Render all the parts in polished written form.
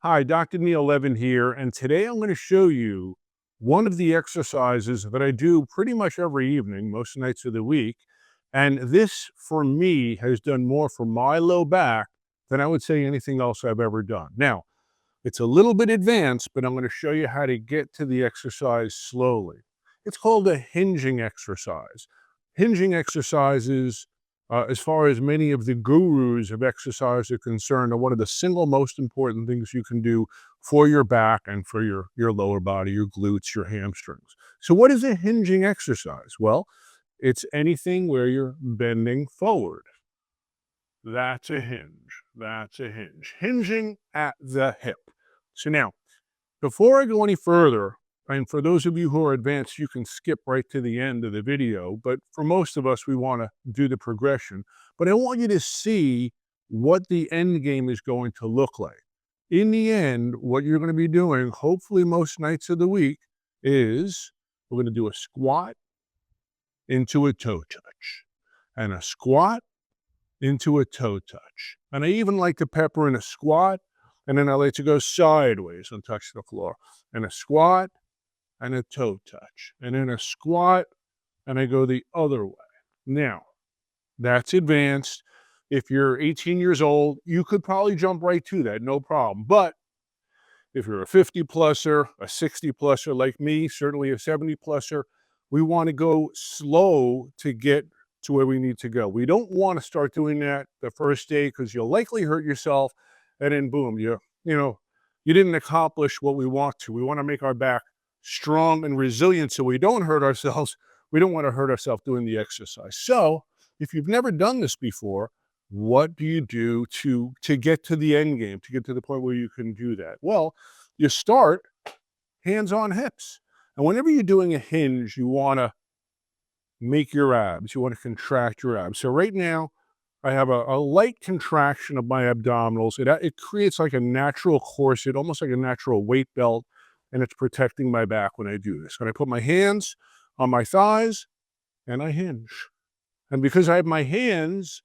Hi, Dr. Neil Levin here, and today I'm going to show you one of the exercises that I do pretty much every evening, most nights of the week. And this, for me, has done more for my low back than I would say anything else I've ever done. Now, it's a little bit advanced, but I'm going to show you how to get to the exercise slowly. It's called a hinging exercise. Hinging exercises, as far as many of the gurus of exercise are concerned, are one of the single most important things you can do for your back and for your lower body, your glutes, your hamstrings. So what is a hinging exercise? Well, it's anything where you're bending forward. That's a hinge. That's a hinge. Hinging at the hip. So now, before I go any further, and for those of you who are advanced, you can skip right to the end of the video, but for most of us, we want to do the progression. But I want you to see what the end game is going to look like. In the end, what you're going to be doing, hopefully most nights of the week, is we're going to do a squat into a toe touch, and a squat into a toe touch. And I even like to pepper in a squat, and then I like to go sideways and touch the floor, and a squat and a toe touch, and then a squat, and I go the other way. Now, that's advanced. If you're 18 years old, you could probably jump right to that, no problem. But if you're a 50 pluser, a 60 pluser like me, certainly a 70 pluser, we want to go slow to get to where we need to go. We don't want to start doing that the first day because you'll likely hurt yourself, and then boom, you didn't accomplish what we want to. We want to make our back strong and resilient so we don't hurt ourselves. We don't want to hurt ourselves doing the exercise. So if you've never done this before, what do you do to get to the end game, to get to the point where you can do that? Well, you start hands on hips. And whenever you're doing a hinge, you want to make your abs. You want to contract your abs. So right now, I have a light contraction of my abdominals. It creates like a natural corset, almost like a natural weight belt, and it's protecting my back when I do this. And I put my hands on my thighs, and I hinge. And because I have my hands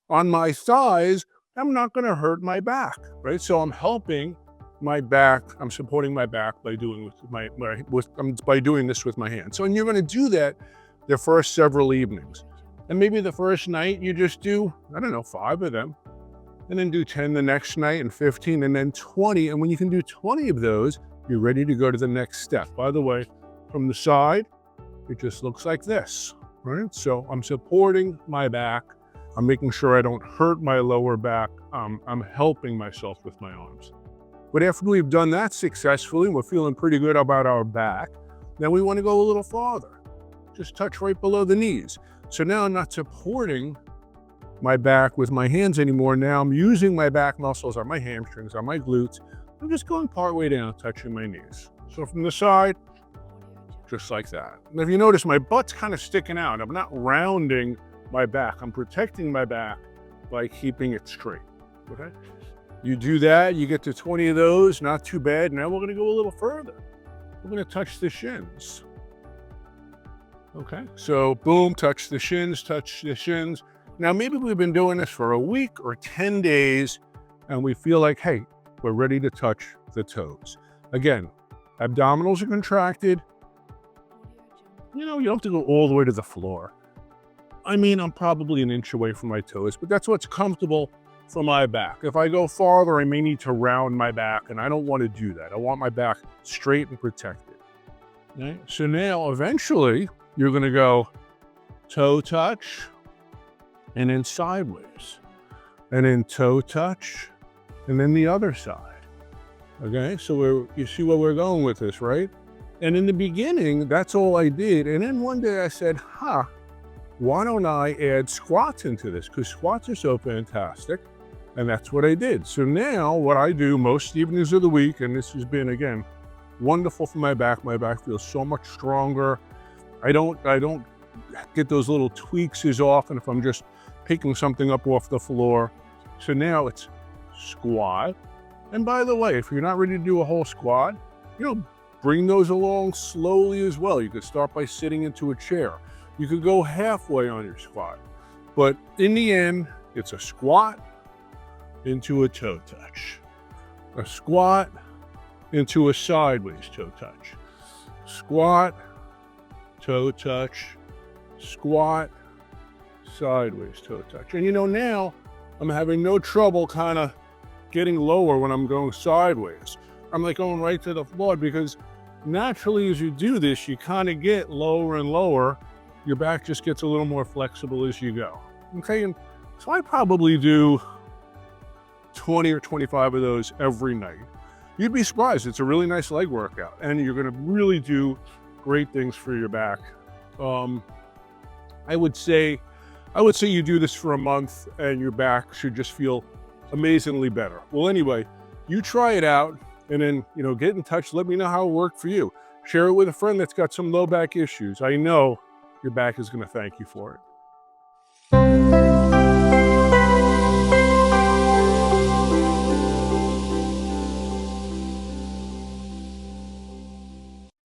on my thighs, I'm not going to hurt my back, right? So I'm helping my back. I'm supporting my back by doing by doing this with my hands. So, and you're going to do that the first several evenings. And maybe the first night you just do, 5 of them, and then do 10 the next night, and 15, and then 20. And when you can do 20 of those, you're ready to go to the next step. By the way, from the side, it just looks like this, right? So I'm supporting my back. I'm making sure I don't hurt my lower back. I'm helping myself with my arms. But after we've done that successfully, we're feeling pretty good about our back, then we want to go a little farther. Just touch right below the knees. So now I'm not supporting my back with my hands anymore. Now I'm using my back muscles on my hamstrings, on my glutes. I'm just going part way down, touching my knees. So from the side, just like that. And if you notice, my butt's kind of sticking out. I'm not rounding my back. I'm protecting my back by keeping it straight, okay? You do that, you get to 20 of those, not too bad. Now we're gonna go a little further. We're gonna touch the shins. Okay, so boom, touch the shins, touch the shins. Now maybe we've been doing this for a week or 10 days, and we feel like, hey, we're ready to touch the toes. Again, abdominals are contracted. You don't have to go all the way to the floor. I mean, I'm probably an inch away from my toes, but that's what's comfortable for my back. If I go farther, I may need to round my back, and I don't want to do that. I want my back straight and protected. Okay? So now, eventually, you're going to go toe touch, and then sideways, and then toe touch, and then the other side. Okay, so you see where we're going with this, right? And in the beginning, that's all I did. And then one day I said, why don't I add squats into this? Because squats are so fantastic. And that's what I did. So now what I do most evenings of the week, and this has been, again, wonderful for my back. My back feels so much stronger. I don't get those little tweaks as often if I'm just picking something up off the floor. So now it's squat. And by the way, if you're not ready to do a whole squat, bring those along slowly as well. You could start by sitting into a chair. You could go halfway on your squat. But in the end, it's a squat into a toe touch. a squat into a sideways toe touch. Squat, toe touch, squat, sideways toe touch. And now I'm having no trouble kind of getting lower when I'm going sideways. I'm like going right to the floor, because naturally as you do this, you kind of get lower and lower. Your back just gets a little more flexible as you go. Okay, and so I probably do 20 or 25 of those every night. You'd be surprised. It's a really nice leg workout, and you're going to really do great things for your back. I would say you do this for a month and your back should just feel amazingly better. Well, anyway, you try it out, and then, get in touch. Let me know how it worked for you. Share it with a friend that's got some low back issues. I know your back is going to thank you for it.